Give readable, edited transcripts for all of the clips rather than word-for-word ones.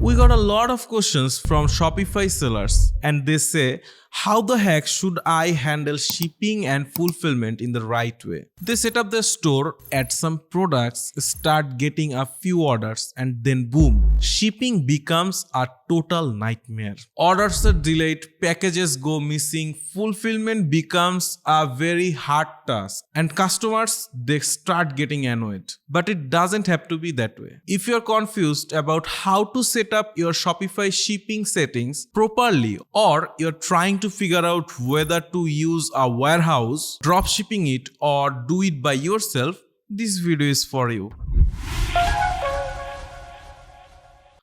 We got a lot of questions from Shopify sellers and they say, how the heck should I handle shipping and fulfillment in the right way? They set up their store, add some products, start getting a few orders, and then boom, shipping becomes a total nightmare. Orders are delayed, packages go missing, fulfillment becomes a very hard task, and customers, they start getting annoyed. But it doesn't have to be that way. If you're confused about how to set up your Shopify shipping settings properly, or you're trying to figure out whether to use a warehouse, drop shipping it, or do it by yourself, this video is for you.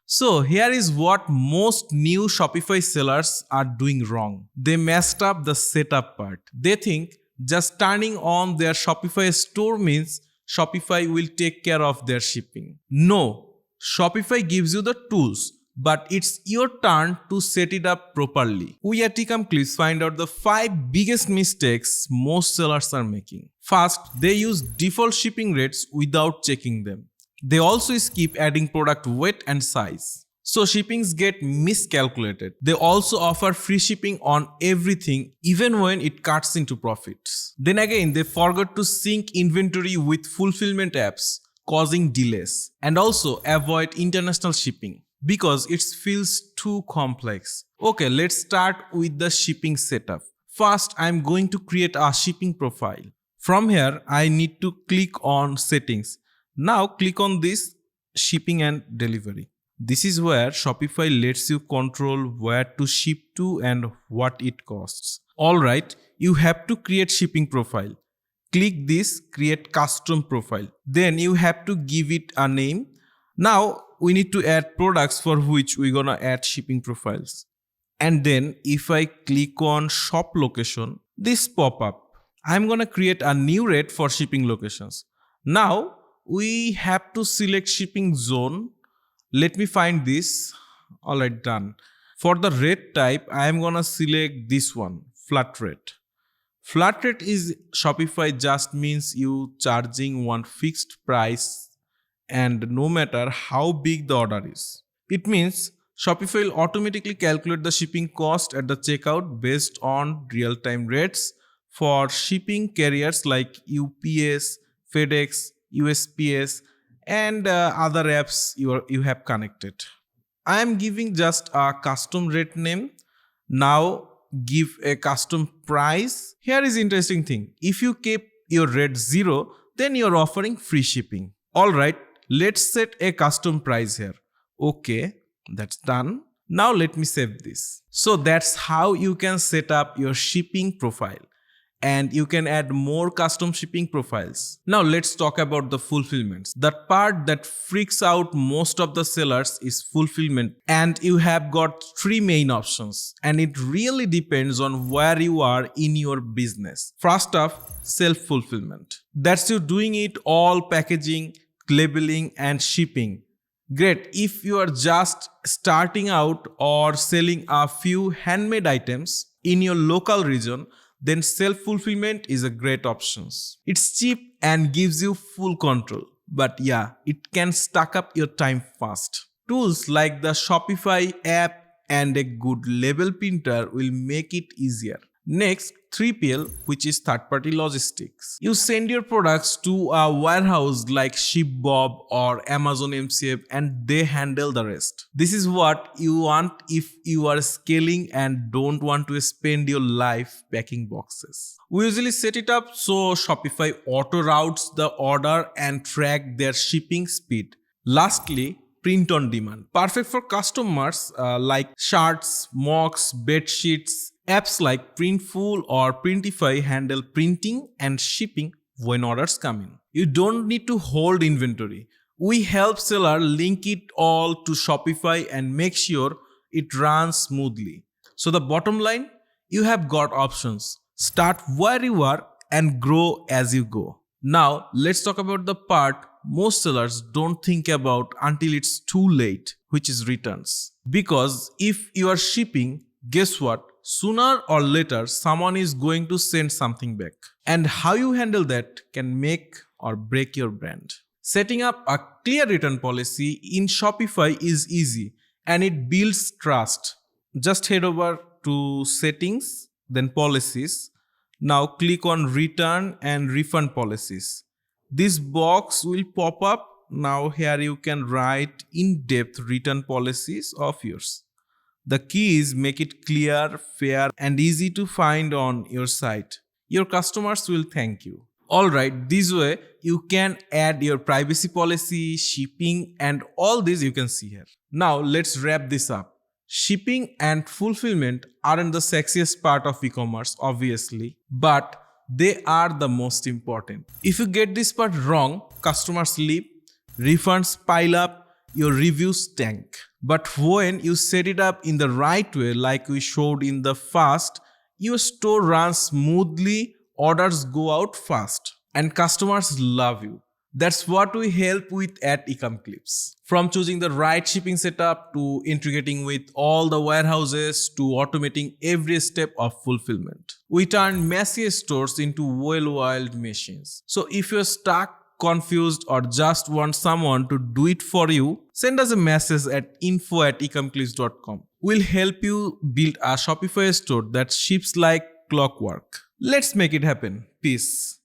So here is what most new Shopify sellers are doing wrong. They messed up the setup part. They think just turning on their Shopify store means Shopify will take care of their shipping. No, Shopify gives you the tools, but it's your turn to set it up properly. We at Ecomclips find out the 5 biggest mistakes most sellers are making. First, they use default shipping rates without checking them. They also skip adding product weight and size, so shippings get miscalculated. They also offer free shipping on everything even when it cuts into profits. Then again, they forgot to sync inventory with fulfillment apps, causing delays, and also avoid international shipping because it feels too complex. Okay, let's start with the shipping setup. First, I'm going to create a shipping profile. From here, I need to click on settings. Now click on this shipping and delivery. This is where Shopify lets you control where to ship to and what it costs. Alright, you have to create shipping profile. Click this create custom profile. Then you have to give it a name. Now we need to add products for which we're gonna add shipping profiles. And then if I click on shop location, this pop up. I'm gonna create a new rate for shipping locations. Now we have to select shipping zone. Let me find this. Alright, done. For the rate type, I am gonna select this one, flat rate. Flat rate is Shopify just means you charging one fixed price and no matter how big the order is. It means Shopify will automatically calculate the shipping cost at the checkout based on real-time rates for shipping carriers like UPS, FedEx, USPS, and other apps you have connected. I am giving just a custom rate name. Now give a custom price. Here is interesting thing. If you keep your rate 0, then you're offering free shipping. Alright, let's set a custom price here. Okay, that's done. Now let me save this. So that's how you can set up your shipping profile. And you can add more custom shipping profiles. Now let's talk about the fulfillments. The part that freaks out most of the sellers is fulfillment, and you have got 3 main options, and it really depends on where you are in your business. First off, self-fulfillment. That's you doing it all, packaging, labeling, and shipping. Great if you are just starting out or selling a few handmade items in your local region. Then self-fulfillment is a great option. It's cheap and gives you full control. But yeah, it can stack up your time fast. Tools like the Shopify app and a good label printer will make it easier. Next, 3PL, which is third-party logistics. You send your products to a warehouse like ShipBob or Amazon MCF and they handle the rest. This is what you want if you are scaling and don't want to spend your life packing boxes. We usually set it up so Shopify auto routes the order and track their shipping speed. Lastly, print on demand. Perfect for customers like shirts, mugs, bed sheets. Apps like Printful or Printify handle printing and shipping when orders come in. You don't need to hold inventory. We help seller link it all to Shopify and make sure it runs smoothly. So the bottom line, you have got options. Start where you are and grow as you go. Now let's talk about the part most sellers don't think about until it's too late, which is returns. Because if you are shipping, guess what? Sooner or later, someone is going to send something back. And how you handle that can make or break your brand. Setting up a clear return policy in Shopify is easy. and it builds trust. Just head over to settings, then policies. Now click on return and refund policies. This box will pop up. Now here you can write in-depth return policies of yours. The key is make it clear, fair, and easy to find on your site. Your customers will thank you. Alright, this way you can add your privacy policy, shipping, and all this you can see here. Now let's wrap this up. Shipping and fulfillment aren't the sexiest part of e-commerce, obviously, but they are the most important. If you get this part wrong, customers leave, refunds pile up, your reviews tank. But when you set it up in the right way, like we showed in the first, your store runs smoothly, orders go out fast, and customers love you. That's what we help with at Ecomclips. From choosing the right shipping setup to integrating with all the warehouses to automating every step of fulfillment. We turn messy stores into well-oiled machines. So if you're stuck, confused, or just want someone to do it for you, send us a message at info@ecomclips.com. We'll help you build a Shopify store that ships like clockwork. Let's make it happen. Peace.